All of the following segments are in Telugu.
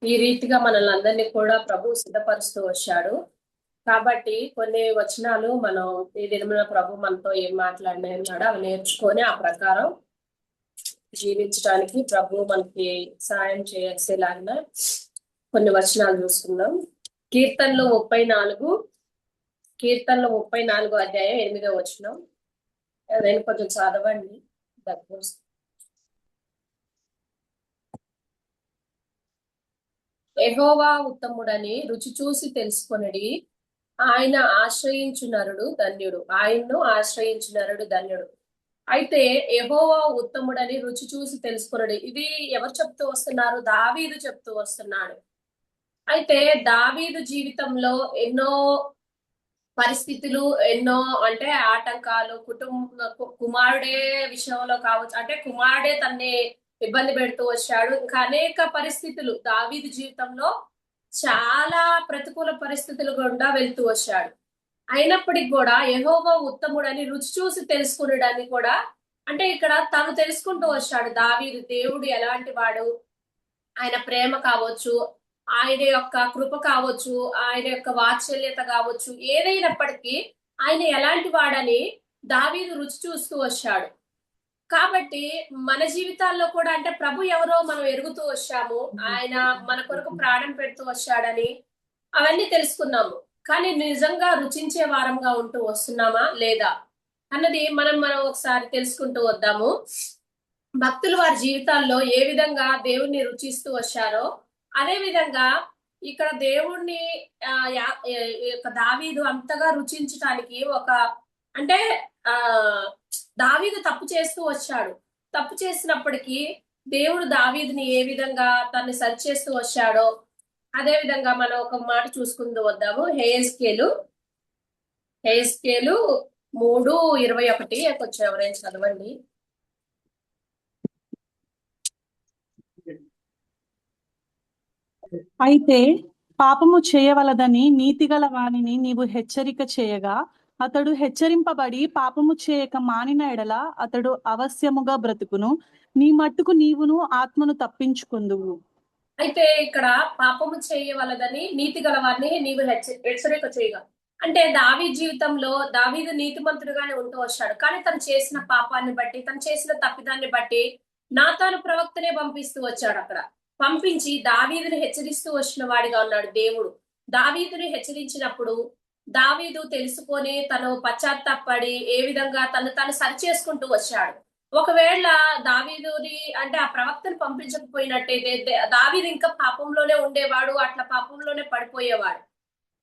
ఈ రీతిగా మనల్ని అందరినీ కూడా ప్రభు సిద్ధపరుస్తూ వచ్చాడు. కాబట్టి కొన్ని వచనాలు మనం ఈ దినమున ప్రభు మనతో ఏం మాట్లాడినాడు అవి నేర్చుకొని ఆ ప్రకారం జీవించడానికి ప్రభు మనకి సాయం చేసేలాగిన కొన్ని వచనాలు చూసుకుందాం. కీర్తనలు 34 అధ్యాయం 8వ వచనం. నేను కొంచెం చదవండి. యెహోవా ఉత్తముడని రుచి చూసి తెలుసుకొనుడి, ఆయనను ఆశ్రయించు నరుడు ధన్యుడు. అయితే యెహోవా ఉత్తముడని రుచి చూసి తెలుసుకొనుడి. ఇది ఎవరు చెప్తూ వస్తున్నారు? దావీదు చెప్తూ వస్తున్నాడు. అయితే దావీదు జీవితంలో ఎన్నో పరిస్థితులు, ఎన్నో అంటే ఆటంకాలు, కుమారుడే విషయంలో కావచ్చు, అంటే కుమారుడే తన్ని ఇబ్బంది పెడుతూ వచ్చాడు. ఇంకా అనేక పరిస్థితులు దావీదు జీవితంలో చాలా ప్రతికూల పరిస్థితులు గుండా వెళ్తూ వచ్చాడు. అయినప్పటికి కూడా యెహోవా ఉత్తముడని రుచి చూసి తెలుసుకునేదాన్ని కూడా, అంటే ఇక్కడ తను తెలుసుకుంటూ వచ్చాడు. దావీదు దేవుడు ఎలాంటి వాడు, ఆయన ప్రేమ కావచ్చు, ఆయన యొక్క కృప కావచ్చు, ఆయన యొక్క వాత్సల్యత కావచ్చు, ఏదైనప్పటికీ ఆయన ఎలాంటి వాడని దావీదు రుచి చూస్తూ వచ్చాడు. కాబట్టి మన జీవితాల్లో కూడా, అంటే ప్రభు ఎవరో మనం ఎరుగుతూ వచ్చాము, ఆయన మన కొరకు ప్రాణం పెడుతూ వచ్చాడని అవన్నీ తెలుసుకున్నాము. కానీ నిజంగా రుచించే వారంగా ఉంటూ వస్తున్నామా లేదా అన్నది మనం ఒకసారి తెలుసుకుంటూ వద్దాము. భక్తులు వారి జీవితాల్లో ఏ విధంగా దేవుణ్ణి రుచిస్తూ వచ్చారో అదే విధంగా ఇక్కడ దేవుణ్ణి దావీదు అంతగా రుచించటానికి అంటే దావీదు తప్పు చేస్తూ వచ్చాడు. తప్పు చేసినప్పటికీ దేవుడు దావీదుని ఏ విధంగా తన్ని సరి చేస్తూ వచ్చాడో అదే విధంగా మనం ఒక మాట చూసుకుంటూ వద్దాము. హెస్కేలు 3:21 కొంచెం ఎవరైనా చదవండి. అయితే పాపము చేయవలదని నీతిగల వానిని నీవు హెచ్చరిక చేయగా, అతడు హెచ్చరింపబడి పాపము చేయక మానిన ఎడల అతడు అవశ్యముగా బ్రతుకును. నీ మట్టుకు నీవును ఆత్మను తప్పించుకుందువు. అయితే ఇక్కడ పాపము చేయవలదని నీతి గలవారిని నీవు హెచ్చరిక చేయగా, అంటే దావీదు జీవితంలో దావీదు నీతిమంతుడుగానే ఉంటూ వచ్చాడు. కానీ తను చేసిన పాపాన్ని బట్టి, తను చేసిన తప్పిదాన్ని బట్టి నాతాను ప్రవక్తనే పంపిస్తూ వచ్చాడు. అక్కడ పంపించి దావీదుని హెచ్చరిస్తూ వచ్చిన వాడిగా ఉన్నాడు దేవుడు. దావీదుని హెచ్చరించినప్పుడు దావీదు తెలుసుకొని తను పశ్చాత్తాపడి ఏ విధంగా తను సరి చేసుకుంటూ వచ్చాడు. ఒకవేళ దావీదుని, అంటే ఆ ప్రవక్తను పంపించకపోయినట్టయితే దావీదు ఇంకా పాపంలోనే ఉండేవాడు, అట్లా పాపంలోనే పడిపోయేవాడు.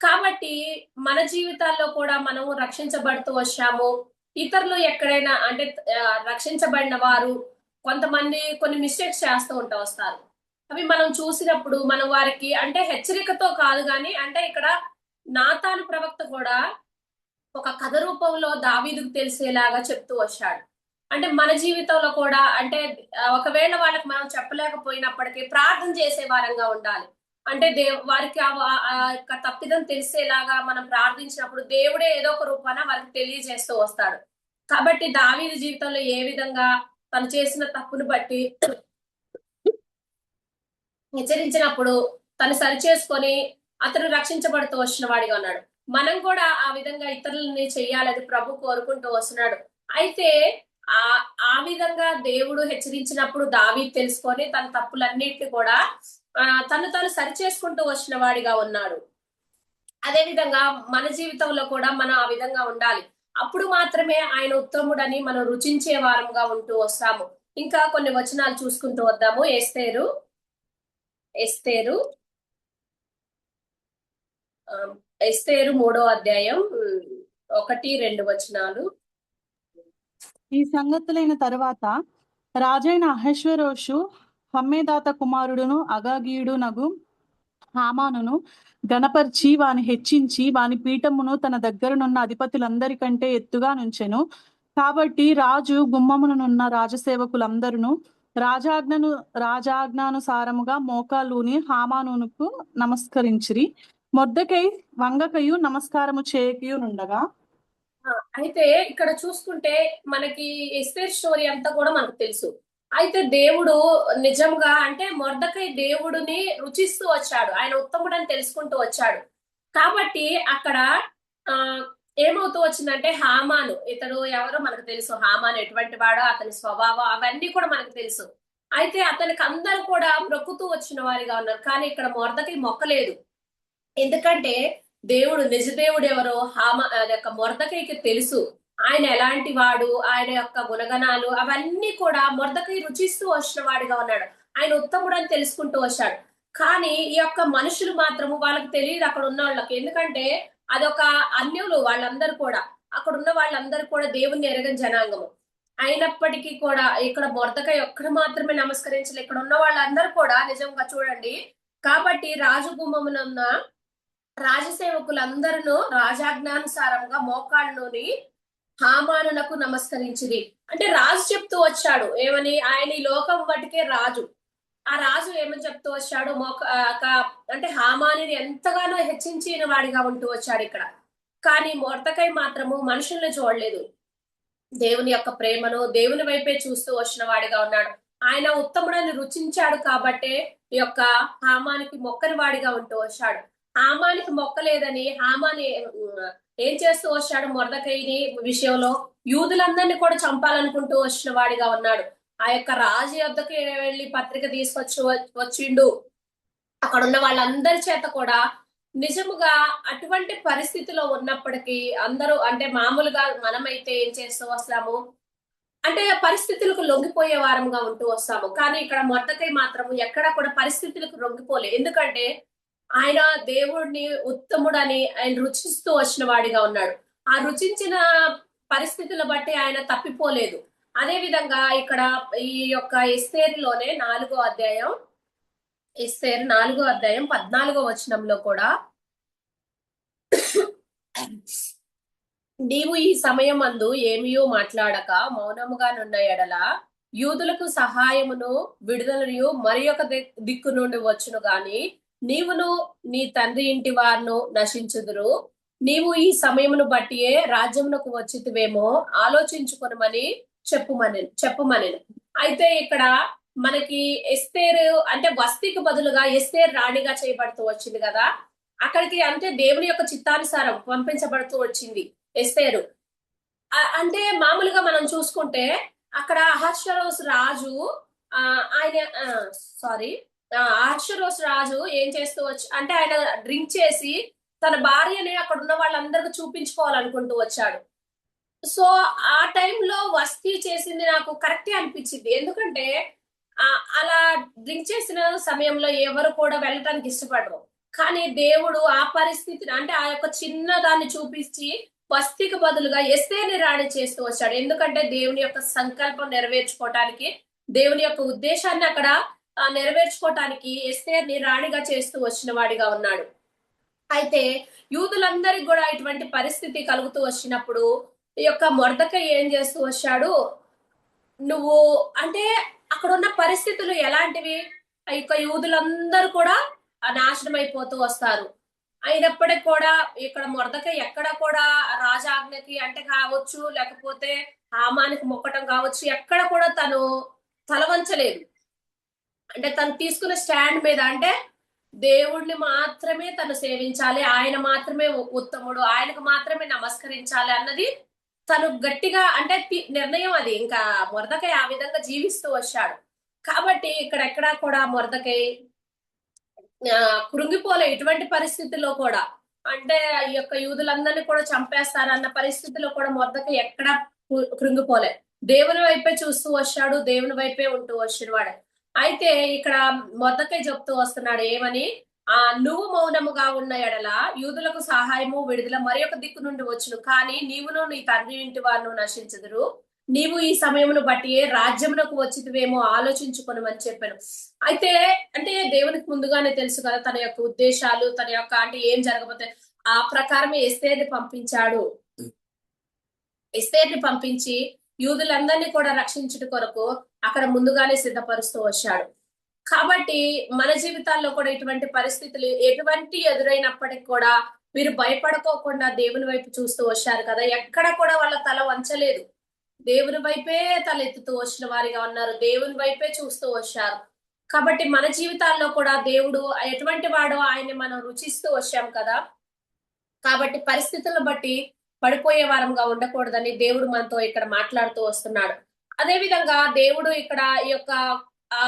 కాబట్టి మన జీవితాల్లో కూడా మనము రక్షించబడుతూ వచ్చాము. ఇతరులు ఎక్కడైనా, అంటే రక్షించబడిన వారు కొంతమంది కొన్ని మిస్టేక్స్ చేస్తూ వస్తారు. అవి మనం చూసినప్పుడు మనం వారికి, అంటే హెచ్చరికతో కాదు కానీ, అంటే ఇక్కడ నాతాను ప్రవక్త కూడా ఒక కథ రూపంలో దావీదుకు తెలిసేలాగా చెప్తూ వచ్చాడు. అంటే మన జీవితంలో కూడా, అంటే ఒకవేళ వాళ్ళకి మనం చెప్పలేకపోయినప్పటికీ ప్రార్థన చేసే వారంగా ఉండాలి. అంటే వారికి ఆ తప్పిదం తెలిసేలాగా మనం ప్రార్థించినప్పుడు దేవుడే ఏదో ఒక రూపాన వారికి తెలియజేస్తూ వస్తాడు. కాబట్టి దావీదు జీవితంలో ఏ విధంగా తను చేసిన తప్పును బట్టి హెచ్చరించినప్పుడు తను సరి చేసుకొని అతను రక్షించబడుతూ వచ్చిన వాడిగా ఉన్నాడు. మనం కూడా ఆ విధంగా ఇతరులని చెయ్యాలని ప్రభు కోరుకుంటూ వస్తున్నాడు. అయితే ఆ విధంగా దేవుడు హెచ్చరించినప్పుడు దావీదు తెలుసుకొని తన తప్పులన్నిటిని కూడా తను సరి చేసుకుంటూ వచ్చిన వాడిగా ఉన్నాడు. అదే విధంగా మన జీవితంలో కూడా మనం ఆ విధంగా ఉండాలి. అప్పుడు మాత్రమే ఆయన ఉత్తముడని మనం రుచించే వారంగా ఉంటూ వస్తాము. ఇంకా కొన్ని వచనాలు చూసుకుంటూ వద్దాము. ఎస్తేరు 3వ అధ్యాయం 1-2 వచనాలు. ఈ సంగతులైన తరువాత రాజైన అహష్వేరోషు హమ్మేదాత కుమారుడును అగాగీయుడు నగు హామానును గణపరిచి వాని హెచ్చించి వాని పీఠమును తన దగ్గరనున్న అధిపతులందరికంటే ఎత్తుగా నుంచెను. కాబట్టి రాజు గుమ్మమునున్న రాజసేవకులందరూ రాజాజ్ఞానుసారముగా మోకాలుని హామానునకు నమస్కరించిరి. మొర్దెకై వంగకయు నమస్కారము చేయకయునుండగా, అయితే ఇక్కడ చూసుకుంటే మనకి ఎస్తేర్ స్టోరీ అంతా కూడా మనకు తెలుసు. అయితే దేవుడు నిజంగా అంటే మొర్దకై దేవుడిని రుచిస్తూ వచ్చాడు, ఆయన ఉత్తముడని తెలుసుకుంటూ వచ్చాడు. కాబట్టి అక్కడ ఆ ఏమవుతూ వచ్చిందంటే హామాను, ఇతడు ఎవరో మనకు తెలుసు, హామాను ఎటువంటి వాడో, అతని స్వభావం అవన్నీ కూడా మనకు తెలుసు. అయితే అతనికి అందరూ కూడా మొక్కుతూ వచ్చిన వారిగా ఉన్నారు, కానీ ఇక్కడ మొర్దకై మొక్కలేదు. ఎందుకంటే దేవుడు, నిజ దేవుడు ఎవరో అది యొక్క మొర్దకైకి తెలుసు. ఆయన ఎలాంటి వాడు, ఆయన యొక్క గుణగణాలు అవన్నీ కూడా మొర్దకై రుచిస్తూ వచ్చిన వాడిగా ఉన్నాడు. ఆయన ఉత్తముడు అని తెలుసుకుంటూ వచ్చాడు. కానీ ఈ యొక్క మనుషులు మాత్రము వాళ్ళకి తెలియదు అక్కడ ఉన్న వాళ్ళకి. ఎందుకంటే అదొక అన్యులు వాళ్ళందరూ కూడా, అక్కడ ఉన్న వాళ్ళందరూ కూడా దేవుణ్ణి ఎరగని జనాంగము. అయినప్పటికీ కూడా ఇక్కడ మొర్దకై ఒక్కడు మాత్రమే నమస్కరించలే, ఇక్కడ ఉన్న వాళ్ళందరూ కూడా నిజంగా చూడండి. కాబట్టి రాజగుమ్మమునున్న రాజసేవకులందరూ రాజాజ్ఞానుసారంగా మోకాళ్ళలోని హామానునకు నమస్కరించిరి. అంటే రాజు చెప్తూ వచ్చాడు ఏమని, ఆయన ఈ లోకం బట్టికే రాజు. ఆ రాజు ఏమని చెప్తూ వచ్చాడు, అంటే హామానిని ఎంతగానో హెచ్చించిన వాడిగా ఉంటూ వచ్చాడు ఇక్కడ. కానీ మొర్దకై మాత్రము మనుషుల్ని చూడలేదు, దేవుని యొక్క ప్రేమను దేవుని వైపే చూస్తూ వచ్చిన వాడిగా ఉన్నాడు. ఆయన ఉత్తముడని రుచించాడు కాబట్టే ఈ యొక్క హామానికి మొక్కని వాడిగా ఉంటూ వచ్చాడు. హామానికి మొక్కలేదని హామాని ఏం చేస్తూ వచ్చాడు, మొర్దకైని విషయంలో యూదులందరినీ కూడా చంపాలనుకుంటూ వచ్చిన వాడిగా ఉన్నాడు. ఆ యొక్క రాజు యొద్దకి వెళ్ళి పత్రిక తీసుకొచ్చి వచ్చిండు. అక్కడ ఉన్న వాళ్ళందరి చేత కూడా నిజముగా అటువంటి పరిస్థితిలో ఉన్నప్పటికీ అందరూ అంటే మామూలుగా మనమైతే ఏం చేస్తూ వస్తాము అంటే పరిస్థితులకు లొంగిపోయే వారంగా ఉంటూ వస్తాము. కానీ ఇక్కడ మొర్దకై మాత్రము ఎక్కడ కూడా పరిస్థితులకు లొంగిపోలే. ఎందుకంటే ఆయన దేవుడిని ఉత్తముడని ఆయన రుచిస్తూ వచ్చిన వాడిగా ఉన్నాడు. ఆ రుచించిన పరిస్థితుల బట్టి ఆయన తప్పిపోలేదు. అదే విధంగా ఇక్కడ ఈ యొక్క ఎస్తేరులోనే 4వ అధ్యాయం, ఎస్తేరు 4వ అధ్యాయం 14వ వచనంలో కూడా నీవు ఈ సమయమందు ఏమియో మాట్లాడక మౌనముగానున్న ఎడల యూదులకు సహాయమును విడుదలయు మరి ఒక దిక్కు నుండి వచ్చును గాని నీవును నీ తండ్రి ఇంటి వారును నశించుదురు. నీవు ఈ సమయమును బట్టియే రాజ్యమునకు వచ్చితివేమో ఆలోచించుకొనమని చెప్పుమని. అయితే ఇక్కడ మనకి ఎస్తేరు అంటే వస్తీకి బదులుగా ఎస్తేరు రాణిగా చేయబడుతూ వచ్చింది కదా. అక్కడికి అంటే దేవుని యొక్క చిత్తానుసారం పంపించబడుతూ వచ్చింది ఎస్తేరు. అంటే మామూలుగా మనం చూసుకుంటే అక్కడ అహష్వేరోషు రాజు ఆయన అహష్వేరోషు రాజు ఏం చేస్తూ వచ్చి అంటే ఆయన డ్రింక్ చేసి తన భార్యని అక్కడ ఉన్న వాళ్ళందరికీ చూపించుకోవాలనుకుంటూ వచ్చాడు. సో ఆ టైంలో వస్తీ చేసింది నాకు కరెక్టే అనిపించింది. ఎందుకంటే అలా డ్రింక్ చేసిన సమయంలో ఎవరు కూడా వెళ్ళటానికి ఇష్టపడరు. కానీ దేవుడు ఆ పరిస్థితిని అంటే ఆ యొక్క చిన్న దాన్ని చూపించి వస్తీకి బదులుగా ఎస్తేర్ని రాణి చేస్తూ వచ్చాడు. ఎందుకంటే దేవుని యొక్క సంకల్పం నెరవేర్చుకోవటానికి, దేవుని యొక్క ఉద్దేశాన్ని అక్కడ నెరవేర్చుకోవటానికి ఎస్తేర్ని రాణిగా చేస్తూ వచ్చిన వాడిగా ఉన్నాడు. అయితే యూదులందరికి కూడా ఇటువంటి పరిస్థితి కలుగుతూ వచ్చినప్పుడు ఈ యొక్క మొర్దకై ఏం చేస్తూ వచ్చాడు, నువ్వు అంటే అక్కడ ఉన్న పరిస్థితులు ఎలాంటివి, ఆ యొక్క యూదులందరూ కూడా నాశనం అయిపోతూ వస్తారు. అయినప్పటికీ కూడా ఇక్కడ మొర్దకై ఎక్కడ కూడా రాజాజ్ఞకి అంటే కావచ్చు, లేకపోతే హామానికి మొక్కటం కావచ్చు, ఎక్కడ కూడా తను తలవంచలేదు. అంటే తను తీసుకున్న స్టాండ్ మీద అంటే దేవుణ్ణి మాత్రమే తను సేవించాలి, ఆయన మాత్రమే ఉత్తముడు, ఆయనకు మాత్రమే నమస్కరించాలి అన్నది తను గట్టిగా అంటే నిర్ణయం అది. ఇంకా మొర్దకై ఆ విధంగా జీవిస్తూ వచ్చాడు. కాబట్టి ఇక్కడెక్కడా కూడా మొర్దకై కృంగిపోలే. ఇటువంటి పరిస్థితుల్లో కూడా అంటే ఈ యొక్క యూదులందరినీ కూడా చంపేస్తారన్న పరిస్థితిలో కూడా మొర్దకై ఎక్కడ కృంగిపోలే. దేవుని వైపే చూస్తూ వచ్చాడు, దేవుని వైపే ఉంటూ వచ్చిన వాడు. అయితే ఇక్కడ మొర్దకై చెప్తూ వస్తున్నాడు ఏమని, నువ్వు మౌనముగా ఉన్న ఎడల యూదులకు సహాయము విడుదల మరి ఒక దిక్కు నుండి వచ్చును, కానీ నీవును నీ తండ్రి ఇంటి వారిను నశించదురు. నీవు ఈ సమయమును బట్టి రాజ్యమునకు వచ్చితివేమో ఆలోచించుకొనమని చెప్పాను. అయితే అంటే దేవునికి ముందుగానే తెలుసు కదా తన యొక్క ఉద్దేశాలు, తన యొక్క అంటే ఏం జరగబోతే ఆ ప్రకారమే ఎస్తేర్ని పంపించాడు. ఎస్తేర్ని పంపించి యూదులందరినీ కూడా రక్షించుట కొరకు అక్కడ ముందుగానే సిద్ధపరుస్తూ వచ్చాడు. కాబట్టి మన జీవితాల్లో కూడా ఇటువంటి పరిస్థితులు ఎటువంటి ఎదురైనప్పటికీ కూడా వీరు భయపడుకోకుండా దేవుని వైపు చూస్తూ వచ్చారు కదా. ఎక్కడ కూడా వాళ్ళ తల వంచలేదు. దేవుని వైపే తలెత్తుతూ వచ్చిన వారిగా ఉన్నారు. దేవుని వైపే చూస్తూ వచ్చారు. కాబట్టి మన జీవితాల్లో కూడా దేవుడు ఎటువంటి వాడో ఆయన్ని మనం రుచిస్తూ వచ్చాం కదా. కాబట్టి పరిస్థితులను బట్టి పడిపోయే వారంగా ఉండకూడదని దేవుడు మనతో ఇక్కడ మాట్లాడుతూ వస్తున్నాడు. అదే విధంగా దేవుడు ఇక్కడ ఈ యొక్క ఆ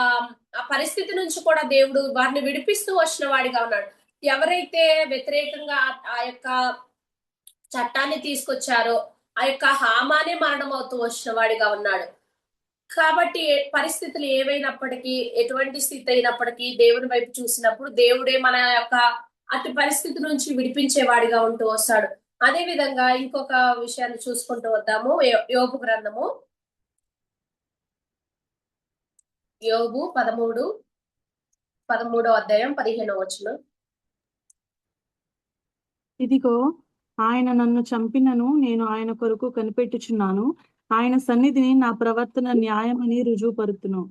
ఆ పరిస్థితి నుంచి కూడా దేవుడు వారిని విడిపిస్తూ వచ్చిన వాడిగా ఉన్నాడు. ఎవరైతే వ్యతిరేకంగా ఆ యొక్క చట్టాన్ని తీసుకొచ్చారో ఆ యొక్క హామానే మరణం అవుతూ వచ్చిన వాడిగా ఉన్నాడు. కాబట్టి పరిస్థితులు ఏవైనప్పటికీ, ఎటువంటి స్థితి అయినప్పటికీ దేవుని వైపు చూసినప్పుడు దేవుడే మన యొక్క అటు పరిస్థితి నుంచి విడిపించేవాడిగా ఉంటూ వస్తాడు. అదే విధంగా ఇంకొక విషయాన్ని చూసుకుంటూ వద్దాము. యోబు గ్రంథము, యోబు 13వ అధ్యాయం 15వ వచనం. ఇదిగో ఆయన నన్ను చంపినను నేను ఆయన కొరకు కనిపెట్టుచున్నాను. ఆయన సన్నిధిని నా ప్రవర్తన న్యాయమని రుజువుపరుతును.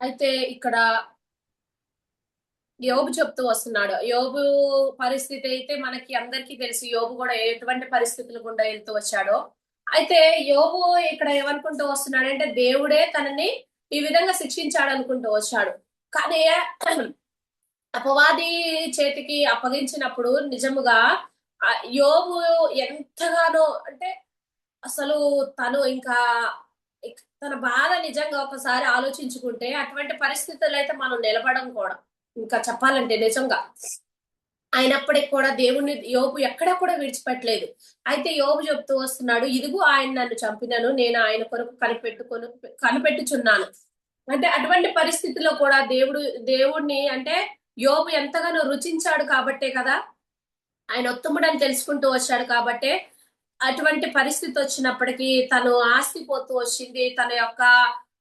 అయితే ఇక్కడ యోబు చెప్తూ వస్తున్నాడు. యోబు పరిస్థితి అయితే మనకి అందరికీ తెలుసు. యోబు కూడా ఎటువంటి పరిస్థితులు గుండా వెళ్తూ వచ్చాడో. అయితే యోబు ఇక్కడ ఏమనుకుంటూ వస్తున్నాడంటే దేవుడే తనని ఈ విధంగా శిక్షించాడు అనుకుంటూ వచ్చాడు. కానీ అపవాది చేతికి అప్పగించినప్పుడు నిజముగా యోబు ఎంతగానో అంటే అసలు తను ఇంకా తన బాధ నిజంగా ఒకసారి ఆలోచించుకుంటే అటువంటి పరిస్థితులు అయితే మనం నిలబడం కూడా ఇంకా చెప్పాలంటే నిజంగా. అయినప్పటికీ కూడా దేవుణ్ణి యోబు ఎక్కడా కూడా విడిచిపెట్టలేదు. అయితే యోబు చెప్తూ వస్తున్నాడు, ఇదిగో ఆయన నన్ను చంపినను నేను ఆయన కొరకు కనిపెట్టుచున్నాను. అంటే అటువంటి పరిస్థితిలో కూడా దేవుడిని అంటే యోబు ఎంతగానో రుచించాడు కాబట్టే కదా, ఆయన ఉత్తముడని తెలుసుకుంటూ వచ్చాడు కాబట్టే అటువంటి పరిస్థితి వచ్చినప్పటికీ తను ఆస్తి పోతూ వచ్చింది, తన యొక్క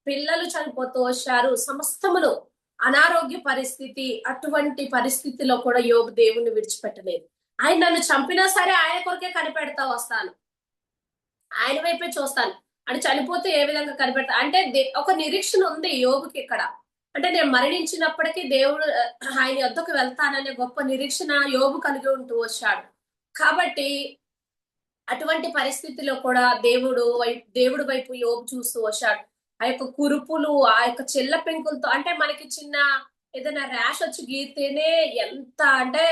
పిల్లలు చనిపోతూ వచ్చారు, సమస్తమును అనారోగ్య పరిస్థితి. అటువంటి పరిస్థితిలో కూడా యోబు దేవుణ్ణి విడిచిపెట్టలేదు. ఆయన నన్ను చంపినా సరే ఆయన కొరకే కనిపెడతా వస్తాను, ఆయన వైపే చూస్తాను అని చనిపోతే ఏ విధంగా కనిపెడతా అంటే ఒక నిరీక్షణ ఉంది యోబుకి ఇక్కడ. అంటే నేను మరణించినప్పటికీ దేవుడు ఆయన యొద్దకు వెళ్తాననే గొప్ప నిరీక్షణ యోబు కలిగి ఉంటూ వచ్చాడు. కాబట్టి అటువంటి పరిస్థితిలో కూడా దేవుడు వైపు యోబు చూస్తూ వచ్చాడు. ఆ యొక్క కురుపులు, ఆ యొక్క చెల్ల పెంకులతో అంటే మనకి చిన్న ఏదైనా ర్యాష్ వచ్చి గీరితేనే ఎంత అంటే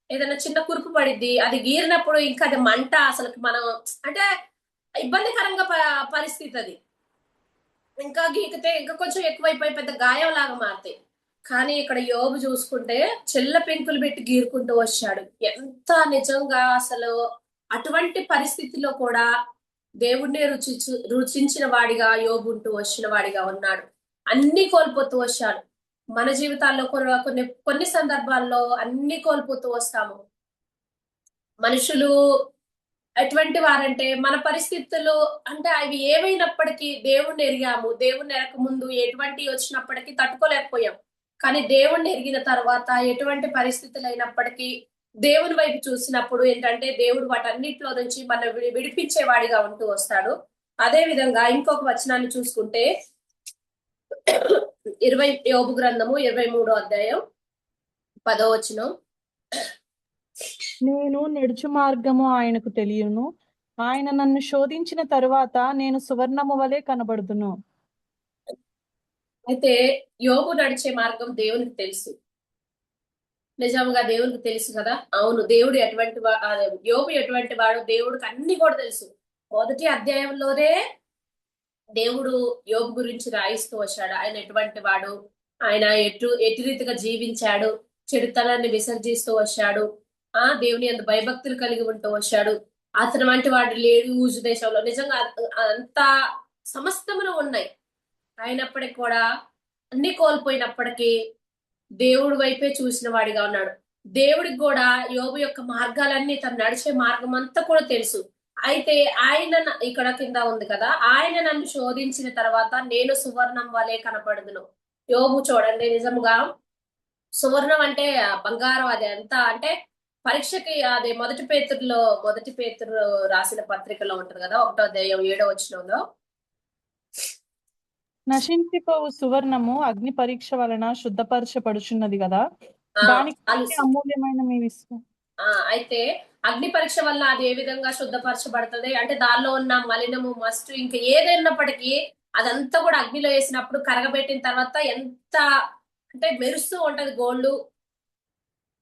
ఏదైనా చిన్న కురుపు పడిద్ది, అది గీరినప్పుడు ఇంకా అది మంట, అసలు మనం అంటే ఇబ్బందికరంగా పరిస్థితి అది. ఇంకా గీకితే ఇంకా కొంచెం ఎక్కువైపోయి పెద్ద గాయం లాగా మారుతాయి. కానీ ఇక్కడ యోబు చూసుకుంటే చెల్ల పెంకులు పెట్టి గీరుకుంటూ వచ్చాడు. ఎంత నిజంగా అసలు అటువంటి పరిస్థితిలో కూడా దేవుణ్ణి రుచించిన వాడిగా యోబు ఉంటూ వచ్చిన వాడిగా ఉన్నాడు. అన్ని కోల్పోతూ వచ్చాడు. మన జీవితాల్లో కూడా కొన్ని సందర్భాల్లో అన్ని కోల్పోతూ వస్తాము. మనుషులు ఎటువంటి వారంటే మన పరిస్థితులు అంటే అవి ఏమైనప్పటికీ దేవుణ్ణి ఎరిగాము. దేవుణ్ణి ఎరక ముందు ఎటువంటి వచ్చినప్పటికీ తట్టుకోలేకపోయాం. కానీ దేవుణ్ణి ఎరిగిన తర్వాత ఎటువంటి పరిస్థితులు అయినప్పటికీ దేవుని వైపు చూసినప్పుడు ఏంటంటే దేవుడు వాటన్నిటిలో నుంచి మన విడిపించేవాడిగా ఉంటూ వస్తాడు. అదే విధంగా ఇంకొక వచనాన్ని చూసుకుంటే యోబు గ్రంథము 23వ అధ్యాయం 10వ వచనం. నేను నడుచు మార్గము ఆయనకు తెలియను. ఆయన నన్ను శోధించిన తరువాత నేను సువర్ణము వలె కనబడుదును. అయితే యోబు నడిచే మార్గం దేవునికి తెలుసు. నిజంగా దేవునికి తెలుసు కదా. అవును, దేవుడు యోబు ఎటువంటి వాడు దేవుడికి అన్ని కూడా తెలుసు. మొదటి అధ్యాయంలోనే దేవుడు యోబు గురించి రాయిస్తూ వచ్చాడు. ఆయన ఎటువంటి వాడు, ఆయన ఎటు రీతిగా జీవించాడు, చెడుతనాన్ని విసర్జిస్తూ వచ్చాడు, దేవుని అంత భయభక్తులు కలిగి ఉంటూ వచ్చాడు. అతను వంటి వాడు లేడు ఊజు దేశంలో. నిజంగా అంత సమస్తములు ఉన్నాయి. అయినప్పటికీ కూడా అన్ని కోల్పోయినప్పటికీ దేవుడి వైపే చూసిన వాడిగా ఉన్నాడు. దేవుడికి కూడా యోబు యొక్క మార్గాలన్నీ తను నడిచే మార్గం అంతా కూడా తెలుసు. అయితే ఆయన ఇక్కడ కింద ఉంది కదా, ఆయన నన్ను శోధించిన తర్వాత నేను సువర్ణం వలె కనపడుదును. యోబు చూడండి, నిజముగా సువర్ణం అంటే బంగారం. అది ఎంత అంటే పరీక్షకి అది మొదటి పేతురు రాసిన పత్రికలో ఉంటది కదా, 1వ అధ్యాయం 7వ వచనంలో, నశించిపోవు సువర్ణము అగ్ని పరీక్ష వలన శుద్ధపరచబడుచున్నది కదా, దానికి అమూల్యమైన మీ విశ్వాసం. అయితే అగ్ని పరీక్ష వల్ల అది ఏ విధంగా శుద్ధపరచబడుతుంది అంటే దానిలో ఉన్న మలినము మస్ట్ ఇంకా ఏదైనప్పటికీ అదంతా కూడా అగ్నిలో వేసినప్పుడు కరగబెట్టిన తర్వాత ఎంత అంటే మెరుస్తూ ఉంటది గోల్డ్.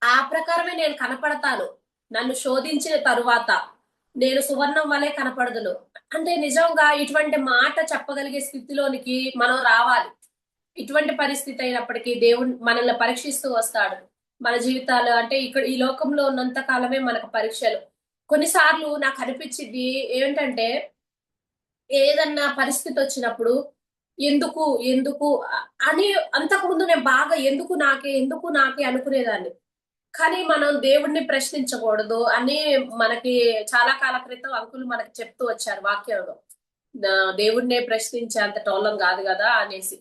ఆ ప్రకారమే నేను కనపడతాను. నన్ను శోధించిన తరువాత నేను సువర్ణం వలె కనపడదును. అంటే నిజంగా ఇటువంటి మాట చెప్పగలిగే స్థితిలోనికి మనం రావాలి. ఇటువంటి పరిస్థితి అయినప్పటికీ దేవుడు మనల్ని పరీక్షిస్తూ వస్తాడు. మన జీవితాలు అంటే ఇక్కడ ఈ లోకంలో ఉన్నంత కాలమే మనకు పరీక్షలు. కొన్నిసార్లు నాకు అనిపించింది ఏంటంటే ఏదన్నా పరిస్థితి వచ్చినప్పుడు ఎందుకు ఎందుకు అని అంతకుముందు నేను బాగా ఎందుకు నాకే అనుకునేదాన్ని. కానీ మనం దేవుణ్ణి ప్రశ్నించకూడదు అని మనకి చాలా కాల క్రితం అంకుల్ మనకి చెప్తూ వచ్చారు వాక్యంలో. దేవుణ్ణే ప్రశ్నించే అంత టోలం కాదు కదా అనేసి.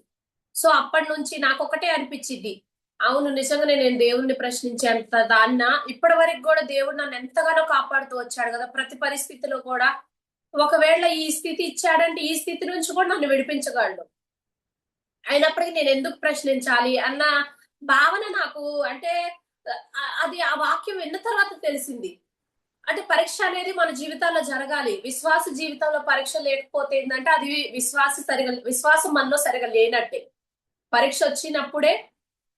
సో అప్పటి నుంచి నాకు ఒకటే అనిపించింది, అవును నిజంగానే నేను దేవుణ్ణి ప్రశ్నించేంత దాన్న ఇప్పటి వరకు కూడా దేవుడు నన్ను ఎంతగానో కాపాడుతూ వచ్చాడు కదా ప్రతి పరిస్థితిలో కూడా. ఒకవేళ ఈ స్థితి ఇచ్చాడంటే ఈ స్థితి నుంచి కూడా నన్ను విడిపించగలడు. అయినప్పటికీ నేను ఎందుకు ప్రశ్నించాలి అన్న భావన నాకు అంటే అది ఆ వాక్యం విన్న తర్వాత తెలిసింది. అంటే పరీక్ష అనేది మన జీవితాల్లో జరగాలి. విశ్వాస జీవితంలో పరీక్ష లేకపోతే ఏంటంటే అది విశ్వాసం మనలో సరిగా లేనట్టే. పరీక్ష వచ్చినప్పుడే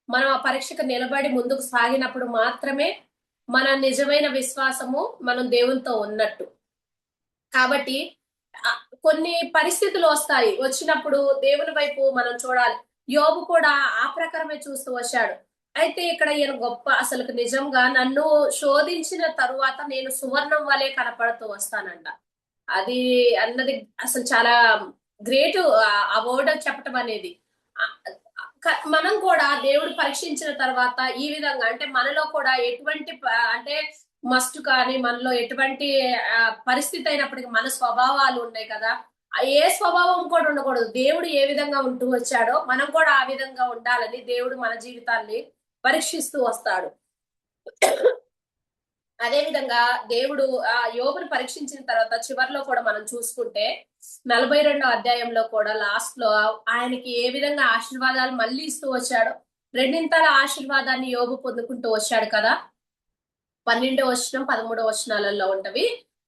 మనం ఆ పరీక్షకు నిలబడి ముందుకు సాగినప్పుడు మాత్రమే మన నిజమైన విశ్వాసము మనం దేవునితో ఉన్నట్టు. కాబట్టి కొన్ని పరిస్థితులు వస్తాయి. వచ్చినప్పుడు దేవుని వైపు మనం చూడాలి. యోబు కూడా ఆ ప్రకారమే చూస్తూ వచ్చాడు. అయితే ఇక్కడ ఈయన గొప్ప అసలు నిజంగా నన్ను శోధించిన తరువాత నేను సువర్ణం వలె కనపడుతూ వస్తానంట. అది అన్నది అసలు చాలా గ్రేట్ ఆ వర్డ్ చెప్పటం అనేది. మనం కూడా దేవుడు పరీక్షించిన తర్వాత ఈ విధంగా అంటే మనలో కూడా ఎటువంటి అంటే మస్ట్ కానీ మనలో ఎటువంటి పరిస్థితి అయినప్పటికీ మన స్వభావాలు ఉన్నాయి కదా. ఏ స్వభావం కూడా ఉండకూడదు. దేవుడు ఏ విధంగా ఉంటూ వచ్చాడో మనం కూడా ఆ విధంగా ఉండాలని దేవుడు మన జీవితాన్ని పరీక్షిస్తూ వస్తాడు. అదే విధంగా దేవుడు ఆ యోబును పరీక్షించిన తర్వాత చివరిలో కూడా మనం చూసుకుంటే 42వ అధ్యాయంలో కూడా లాస్ట్ లో ఆయనకి ఏ విధంగా ఆశీర్వాదాలు మళ్ళీ ఇస్తూ వచ్చాడో రెండింతల ఆశీర్వాదాన్ని యోబు పొందుకుంటూ వచ్చాడు కదా. 12వ వచనం 13వ వచనాలలో ఉంటవి,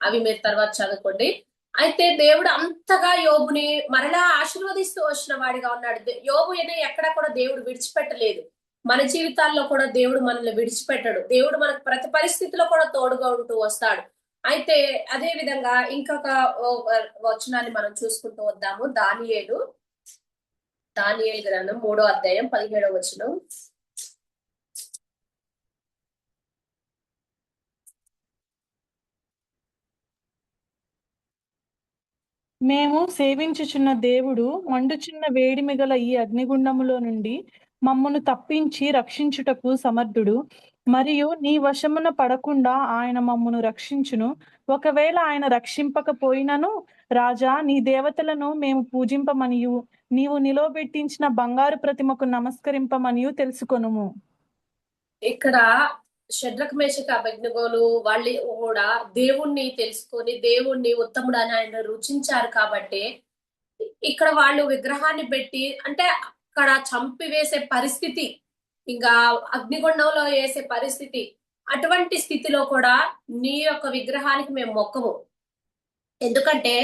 అవి మీరు తర్వాత చదువుకోండి. అయితే దేవుడు అంతగా యోబుని మరలా ఆశీర్వదిస్తూ వచ్చిన వాడిగా ఉన్నాడు. యోబు ఎక్కడ కూడా దేవుడు విడిచిపెట్టలేదు. మన జీవితాల్లో కూడా దేవుడు మనల్ని విడిచిపెట్టడు. దేవుడు మనకు ప్రతి పరిస్థితిలో కూడా తోడుగా ఉంటూ వస్తాడు. అయితే అదే విధంగా ఇంకొక వచనాన్ని మనం చూసుకుంటూ వద్దాము. దానియేలు గ్రంథం 3వ అధ్యాయం 17వ వచనం. మేము సేవించుచున్న దేవుడు మండుచున్న వేడిమి గల ఈ అగ్నిగుండములో నుండి మమ్మను తప్పించి రక్షించుటకు సమర్థుడు. మరియు నీ వశమున పడకుండా ఆయన మమ్మను రక్షించును. ఒకవేళ ఆయన రక్షింపకపోయినను రాజా నీ దేవతలను మేము పూజింపమనియు నీవు నిలవబెట్టించిన బంగారు ప్రతిమకు నమస్కరింపమనియు తెలుసుకొనుము. ఇక్కడ షడ్రక్ మేషక అబేద్నెగోలు వాళ్ళు కూడా దేవుణ్ణి తెలుసుకొని దేవుణ్ణి ఉత్తముడు అని ఆయన రుచించారు కాబట్టి ఇక్కడ వాళ్ళు విగ్రహాన్ని పెట్టి అంటే అక్కడ చంపివేసే పరిస్థితి, ఇంకా అగ్నిగుండంలో వేసే పరిస్థితి, అటువంటి స్థితిలో కూడా నీ యొక్క విగ్రహానికి మేము మొక్కము. ఎందుకంటే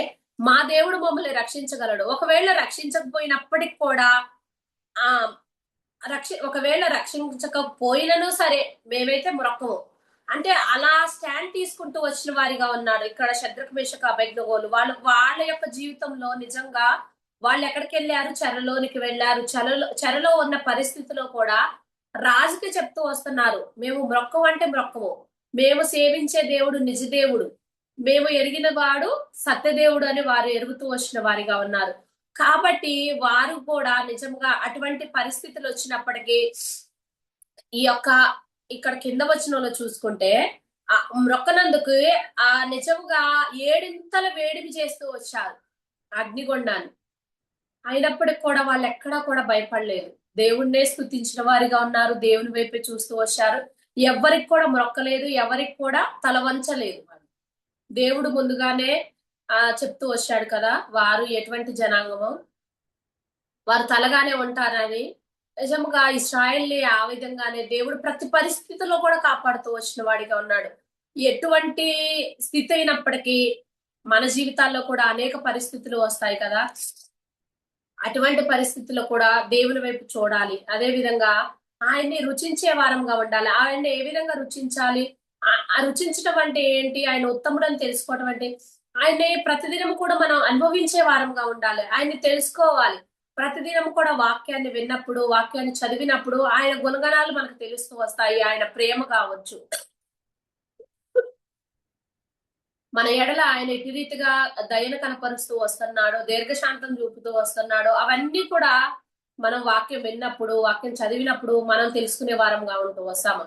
మా దేవుడు మమ్మల్ని రక్షించగలడు. ఒకవేళ రక్షించకపోయినప్పటికి కూడా ఆ ఒకవేళ రక్షించకపోయినను సరే మేమైతే మొక్కము అంటే అలా స్టాండ్ తీసుకుంటూ వచ్చిన వారిగా ఉన్నారు ఇక్కడ శద్రక్ మేషక అబేద్నెగోలు. వాళ్ళ యొక్క జీవితంలో నిజంగా వాళ్ళు ఎక్కడికి వెళ్ళారు, చెరలోనికి వెళ్ళారు. చెరలో ఉన్న పరిస్థితిలో కూడా రాజుకి చెప్తూ వస్తున్నారు, మేము మొక్కము అంటే మొక్కము, మేము సేవించే దేవుడు నిజ దేవుడు, మేము ఎరిగిన వాడు సత్యదేవుడు అని వారు ఎరుగుతూ వచ్చిన వారిగా ఉన్నారు. కాబట్టి వారు కూడా నిజంగా అటువంటి పరిస్థితులు వచ్చినప్పటికీ ఈ యొక్క ఇక్కడ కింద వచనంలో చూసుకుంటే ఆ మొక్కనందుకు ఆ నిజంగా ఏడింతల వేడిమి చేస్తూ వచ్చారు అగ్నిగొండాన్ని. అయినప్పటికి కూడా వాళ్ళు ఎక్కడా కూడా భయపడలేదు. దేవుణ్ణే స్తుతించిన వారిగా ఉన్నారు. దేవుని వైపే చూస్తూ వచ్చారు. ఎవరికి కూడా మొక్కలేదు, ఎవరికి కూడా తల వంచలేదు. దేవుడు ముందుగానే చెప్తూ వచ్చాడు కదా వారు ఎటువంటి జనాంగమో వారు తలగానే ఉంటారని. నిజముగా ఇస్రాయేల్ని ఆ విధంగానే దేవుడు ప్రతి పరిస్థితిలో కూడా కాపాడుతూ వచ్చిన వాడిగా ఉన్నాడు. ఎటువంటి స్థితి అయినప్పటికీ మన జీవితాల్లో కూడా అనేక పరిస్థితులు వస్తాయి కదా. అటువంటి పరిస్థితుల్లో కూడా దేవుని వైపు చూడాలి. అదే విధంగా ఆయన్ని రుచించే వారంగా ఉండాలి. ఆయన్ని ఏ విధంగా రుచించాలి? ఆ రుచించటం అంటే ఏంటి? ఆయన ఉత్తముడని తెలుసుకోవడం అంటే ఆయన్ని ప్రతిదినం కూడా మనం అనుభవించే వారంగా ఉండాలి. ఆయన్ని తెలుసుకోవాలి. ప్రతిదినం కూడా వాక్యాన్ని విన్నప్పుడు, వాక్యాన్ని చదివినప్పుడు ఆయన గుణగణాలు మనకు తెలుస్తూ వస్తాయి. ఆయన ప్రేమ కావచ్చు. మన ఎడల ఆయన ఎటు రీతిగా దయను కనపరుస్తూ వస్తున్నాడో, దీర్ఘశాంతం చూపుతూ వస్తున్నాడో, అవన్నీ కూడా మనం వాక్యం విన్నప్పుడు, వాక్యం చదివినప్పుడు మనం తెలుసుకునే వారంగా ఉంటూ వస్తాము.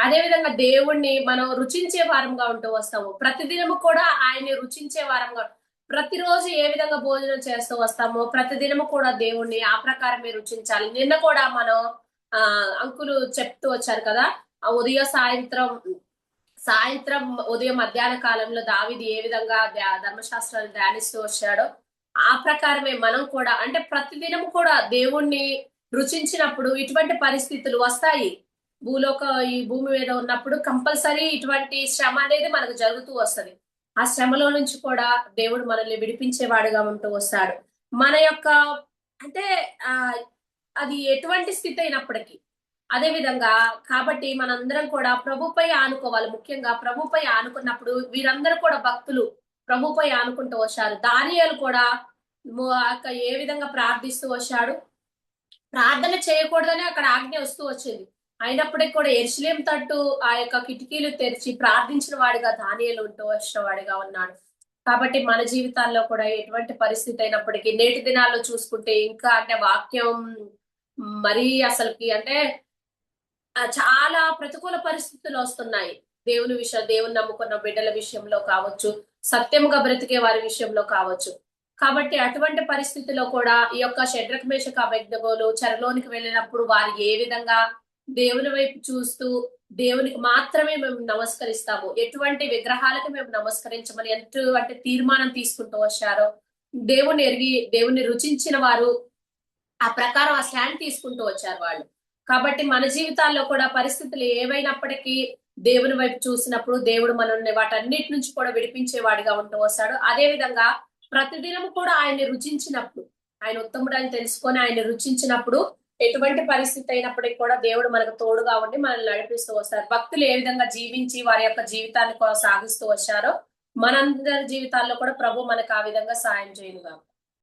అదే విధంగా దేవుణ్ణి మనం రుచించే వారంగా ఉంటూ వస్తాము. ప్రతిదినము కూడా ఆయన్ని రుచించే వారంగా, ప్రతిరోజు ఏ విధంగా భోజనం చేస్తూ వస్తామో ప్రతిదినము కూడా దేవుణ్ణి ఆ ప్రకారమే రుచించాలి. నిన్న కూడా మనం అంకులు చెప్తూ వచ్చారు కదా, ఆ ఉదయం సాయంత్రం ఉదయం మధ్యాహ్న కాలంలో దావీదు ఏ విధంగా ధర్మశాస్త్రాన్ని ధ్యానిస్తూ వచ్చాడో ఆ ప్రకారమే మనం కూడా, అంటే ప్రతిదినం కూడా దేవుణ్ణి రుచించినప్పుడు ఇటువంటి పరిస్థితులు వస్తాయి. ఈ భూమి మీద ఉన్నప్పుడు కంపల్సరీ ఇటువంటి శ్రమ అనేది మనకు జరుగుతూ వస్తది. ఆ శ్రమలో నుంచి కూడా దేవుడు మనల్ని విడిపించేవాడుగా ఉంటూ వస్తాడు. మన యొక్క, అంటే ఆ అది ఎటువంటి స్థితి అయినప్పటికీ అదే విధంగా, కాబట్టి మనందరం కూడా ప్రభుపై ఆనుకోవాలి. ముఖ్యంగా ప్రభుపై ఆనుకున్నప్పుడు వీరందరూ కూడా భక్తులు ప్రభుపై ఆనుకుంటూ వచ్చారు. దానియేలు కూడా ఏ విధంగా ప్రార్థిస్తూ వచ్చాడు. ప్రార్థన చేయకూడదని అక్కడ ఆజ్ఞ వస్తూ వచ్చింది. అయినప్పటికీ కూడా యెరూషలేము తట్టు ఆ యొక్క కిటికీలు తెరిచి ప్రార్థించిన వాడిగా దానియేలు ఉంటూ వచ్చిన వాడిగా ఉన్నాడు. కాబట్టి మన జీవితాల్లో కూడా ఎటువంటి పరిస్థితి అయినప్పటికీ నేటి దినాల్లో చూసుకుంటే ఇంకా, అంటే వాక్యం మరీ అసలుకి, అంటే చాలా ప్రతికూల పరిస్థితులు వస్తున్నాయి. దేవుని నమ్ముకున్న బిడ్డల విషయంలో కావచ్చు, సత్యముగా బ్రతికే వారి విషయంలో కావచ్చు. కాబట్టి అటువంటి పరిస్థితిలో కూడా ఈ యొక్క షడ్రక్ మేషక్ అబేద్నెగోలు చెరలోనికి వెళ్ళినప్పుడు వారు ఏ విధంగా దేవుని వైపు చూస్తూ దేవునికి మాత్రమే మేము నమస్కరిస్తాము, ఎటువంటి విగ్రహాలకు మేము నమస్కరించమని ఎటువంటి తీర్మానం తీసుకుంటూ వచ్చారో, దేవుని ఎరిగి దేవుని రుచించిన వారు ఆ ప్రకారం ఆ స్టాండ్ తీసుకుంటూ వచ్చారు వాళ్ళు. కాబట్టి మన జీవితాల్లో కూడా పరిస్థితులు ఏవైనప్పటికీ దేవుని వైపు చూసినప్పుడు దేవుడు మనల్ని వాటన్నిటి నుంచి కూడా విడిపించేవాడిగా ఉంటూ వస్తాడు. అదే విధంగా ప్రతిదినం కూడా ఆయన్ని రుచించినప్పుడు, ఆయన ఉత్తముడని తెలుసుకొని ఆయన్ని రుచించినప్పుడు ఎటువంటి పరిస్థితి అయినప్పటికీ కూడా దేవుడు మనకు తోడుగా ఉండి మనల్ని నడిపిస్తూ వస్తారు. భక్తులు ఏ విధంగా జీవించి వారి యొక్క జీవితాన్ని సాగిస్తూ వచ్చారో మనందరి జీవితాల్లో కూడా ప్రభు మనకు ఆ విధంగా సాయం చేయనుగా.